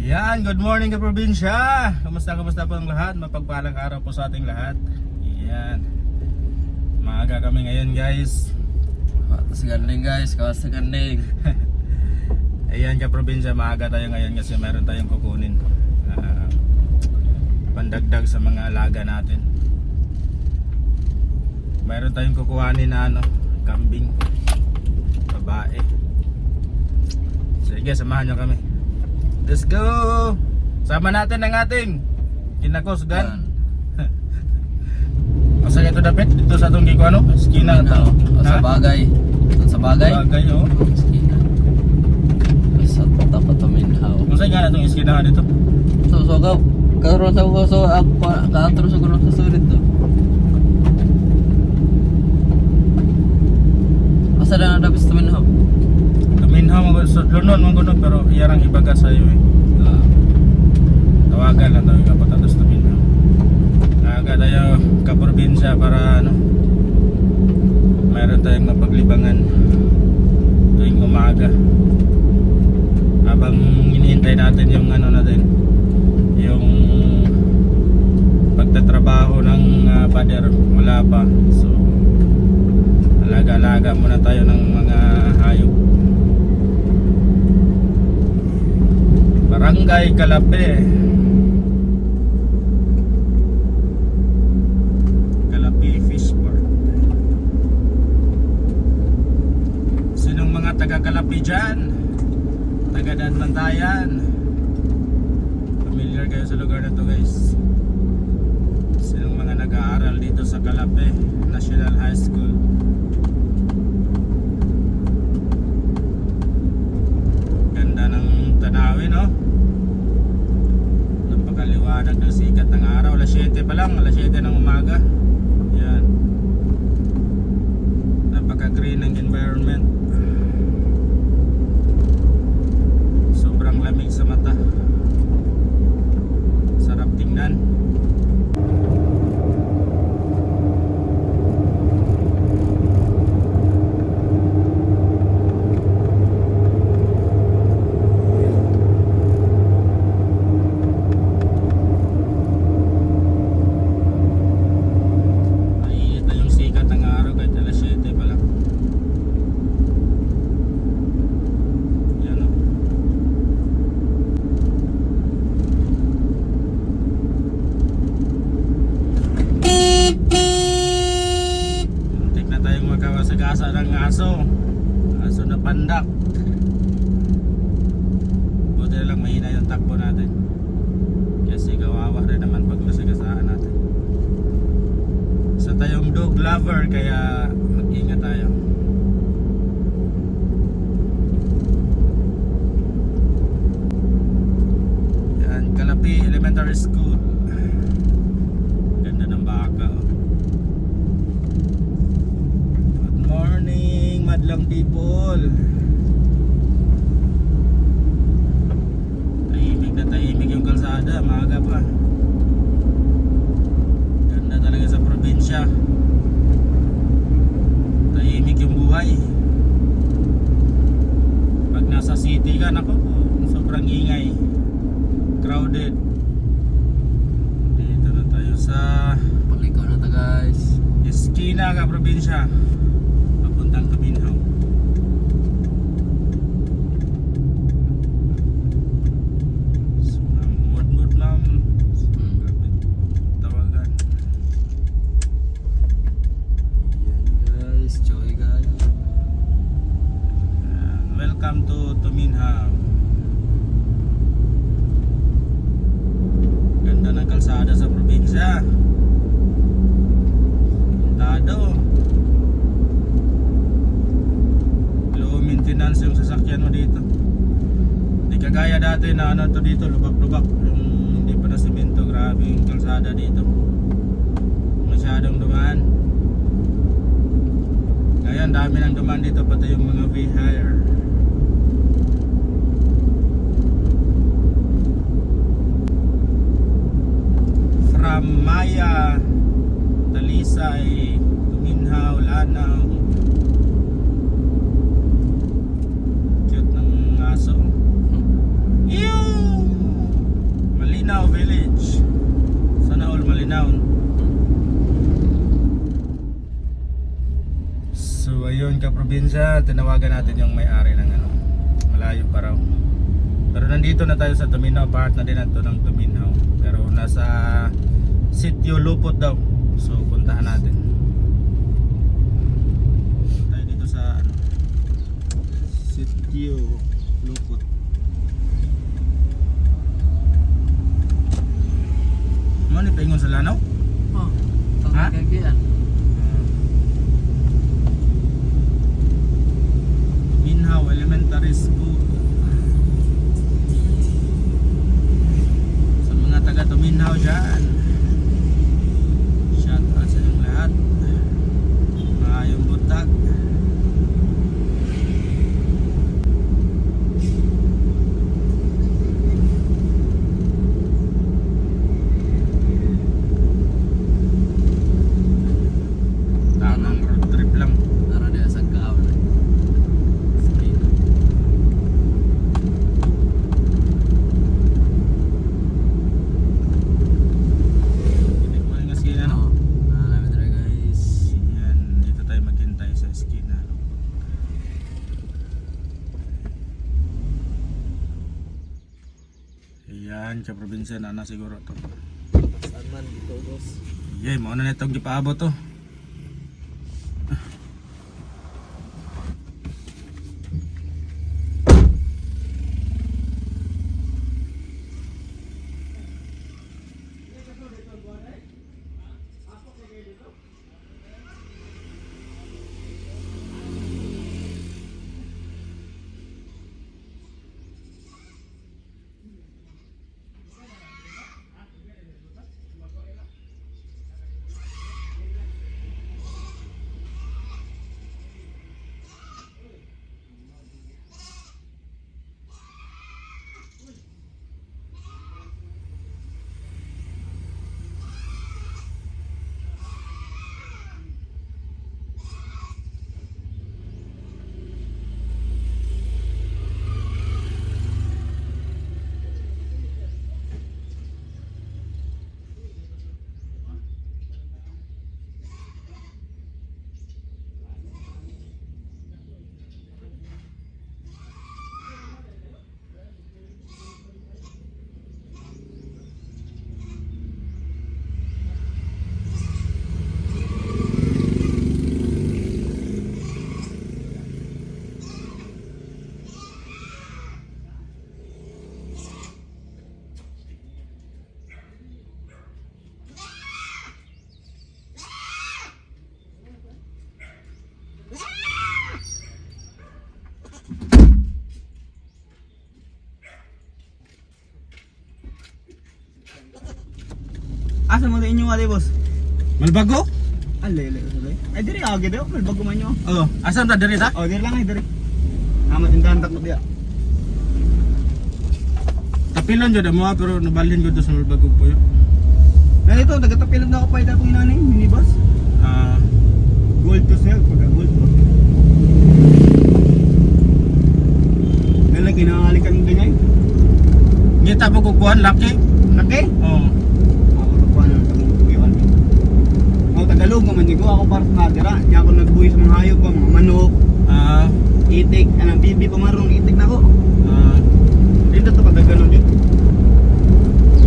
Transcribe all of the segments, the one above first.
Yan, good morning ka probinsya. Kamusta po ang lahat? Mapagpalang araw po sa ating lahat. Yan. Maaga kami ngayon, guys. Kawas ganding guys, kawas ganding. Ayan ka probinsya, maaga tayo ngayon kasi meron tayong kukunin. Pandagdag sa mga alaga natin. Meron tayong kukuhanin na kambing. Babae. Sige, samahan nyo kami. Let's go! Sama natin ang ating kinakusgan. Asa ito dapat? Dito sa itong kiko Eskina ito. Sa bagay. Sa bagay? Bagay o. Eskina. Sa tapat tuminhaw. Kung saan nga na itong eskina dito? So karon sa uso ako kaatro sa gulong sa sulit to. Asa na dapat tuminhaw? Tuminhaw sa lunon mga pero iyarang ibaga sa iyo eh. Tawagan lang tayo kapatatos tuminhaw. Aga tayo kaprobinsya para mayroon tayong mapaglibangan tuwing umaga. Habang hinihintay natin yung natin, yung pagtatrabaho ng pader, wala pa. So alaga-alaga muna tayo ng mga hayop. Barangay Calape. Calape Fish Port. Sinong mga taga Calape dyan? Taga Danbantayan. Familiar kayo sa lugar na to, guys. Sinong mga nag-aaral dito sa Calape National High School? Ganda ng tanawin, no? Napakaliwanag ng sikat ng araw. Alas 7 pa lang, alas 7 ng umaga. Yan. Napaka-green ng environment. Sobrang lamig sa mata. Sarap tingnan. Mainit na yung sikat ng araw kahit alas 7 pa lang. Yan o. Muntik na tayong magkawasagasa ng aso. Aso na pandak. Buti na lang mahina yung takbo natin. Kasi kawawa rin naman pag nasagasaan natin. Isa tayong dog lover kaya mag-ingat tayo. Yan, Calape Elementary School. Ganda ng baka. Good morning, madlang people. Tahimik na tahimik yung kalsada, maaga pa. Ganda talaga sa probinsya. Tahimik yung buhay. Pag nasa city ka, naku, sobrang ingay. Crowded. Dito na tayo sa Paliko na ta guys. Eskina ka probinsya. Papuntang Tuminhaw. Mood ma'am. Tawagan. Yan guys, joy guys. Welcome to Tuminhaw. Ganda ng kalsada sa probinsya. Pintado. Low maintenance yung sasakyan mo dito. Hindi kagaya dati na to dito, lubak-lubak. Yung hindi pa na simento, grabe yung kalsada dito. Masyadong dumaan. Ngayon, dami ng dumaan dito, pati yung mga V-hire. From Maya, Talisay, Tuminhaw, Lanao. Cute ng aso. Ew! kaprobinsya, tinawagan natin yung may-ari ng ano, malayo pa raw. Pero nandito na tayo sa Tuminaw, part na din nato ng Tuminaw. Pero nasa Sitio Lupot daw. So puntahan natin. Tayo dito sa ano, Sitio Lupot. Ano ni paingon sa lanaw? Oh, Ha? kagian. Minhaw Elementary School. Sa mga taga Tuminhaw dyan, shout out sa inyong lahat. Maayong buntag. Tamang road trip lang. Tara dia sa kaon. Hindi ko rin kasi ano. Alam mo guys. Yan, dito tayo maghintay sa eskina. Ayan, sa probinsya na siguro to. Saan man dito boss? Yay, mauna na itong gipaabot to. Asa mo din inyo ali boss? Malbago? Alay. Ay diri agi daw, malbago man nyo. Oo. Asan ta diri ta? Oh, diri lang ay diri. Amat tindahan tak mo diya. Tapilon jud mo pero nabalhin ko do sa Malbago po yo. Na ito taga-tapilon na ako pa ida kung inani minibus. Ah, Gold to sell pag gold to. Nalagi na halikan din ay. ngita po kukuhan laki. Laki. Oo. Ako nagkuha na sa mga tuyo. Ako Tagalog man digo ako para sa nadira. Nya ako nagbuhi sa mga hayop ba, mga manok, Ah, itik, anang bibi pamarong itik na ko. ah. Dito to kadagano dito.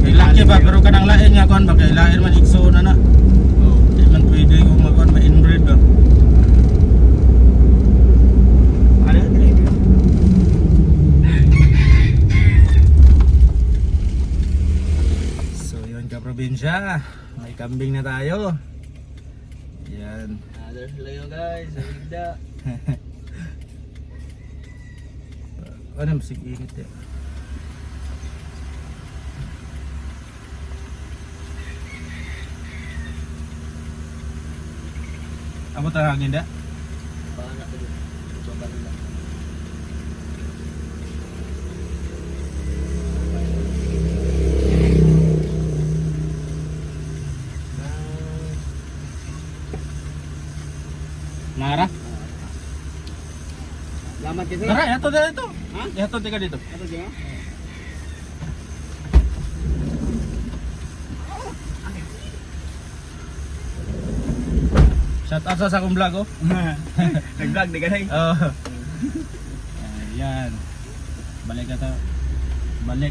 Kay laki ba pero kanang lain nga kuan ba kay lain man igso na na. Oh. Di man pwede kung magkuan ma-inbreed ba. Ano diri? So yun ka probinsya, may kambing na tayo. Yan. There's layo guys, sa igda. Ano masig init ya. Abot ang hangin da? Paano ko dito? Babanda. Nara? Lamat kasi. Tara, yato dito. Ha? Yato tika dito. Ano diya? Shout out sa akong vlog oh. Nag-vlog di ka na Oh. Ayan. Balik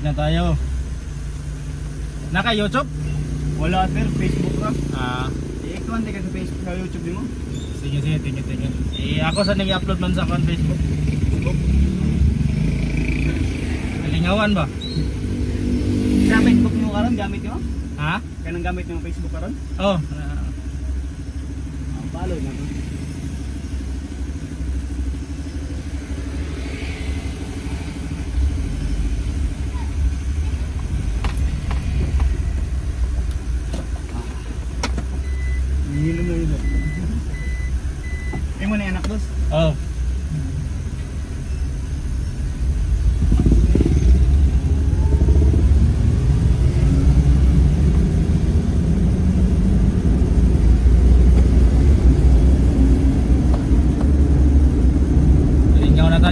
na tayo. Naka YouTube? Wala sir, Facebook ka. Ah, Hindi ka sa Facebook, sa YouTube din mo. sige, tingin. Ako sa nag-upload man sa akong Facebook. Kalingawan ba? Sa Facebook mo karon gamit mo? Ha? Kanang gamit mo Facebook karon? Oh. Follow na to. Hilo na hilo. Mo na yung anak dos. Oh.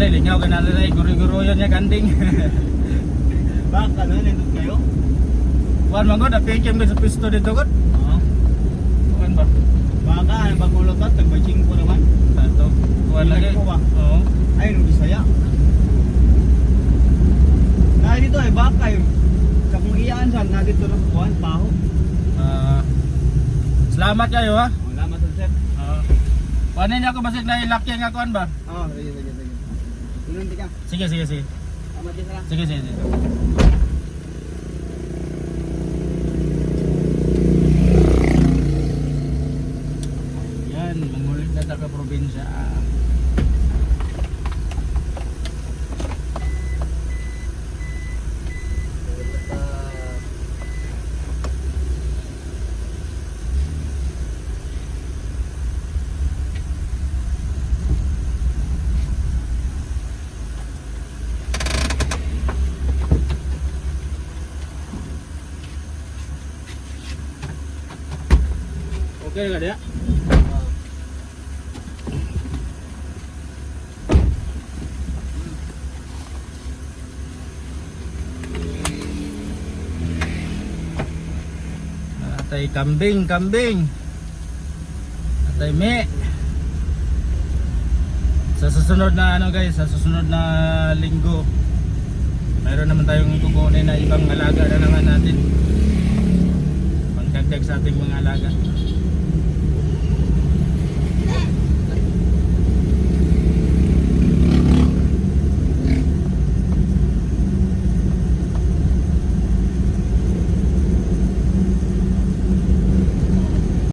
Lingaw ka na rin, guru-guru yun niya kanding. Baka na nindot kayo? Kuhan man ko, napikim sa pisto dito ko. Oo. Kuhan ba? Baka ano bagulutot, nagbaching ko naman. Ito, kuhan lagi. Ko ba? Oo. Ay, nung Bisaya. Dahil dito ay baka yun. Sa kung iyaan saan, na dito na kuhan, paho. Salamat kayo ha. Wala masal sir. Kuhanin niya ako basig na ilaki nga kuhan ba? Oo, sige. Inundi ka. Sige. Tama dyan lang. Sige. Yan, mangulit na taga probinsya. Okay ka dia? Atay kambing. Atay me. Sa susunod na guys, sa susunod na linggo, mayroon naman tayong kukunin na ibang alaga na naman natin. Pangdagdag sa ating mga alaga.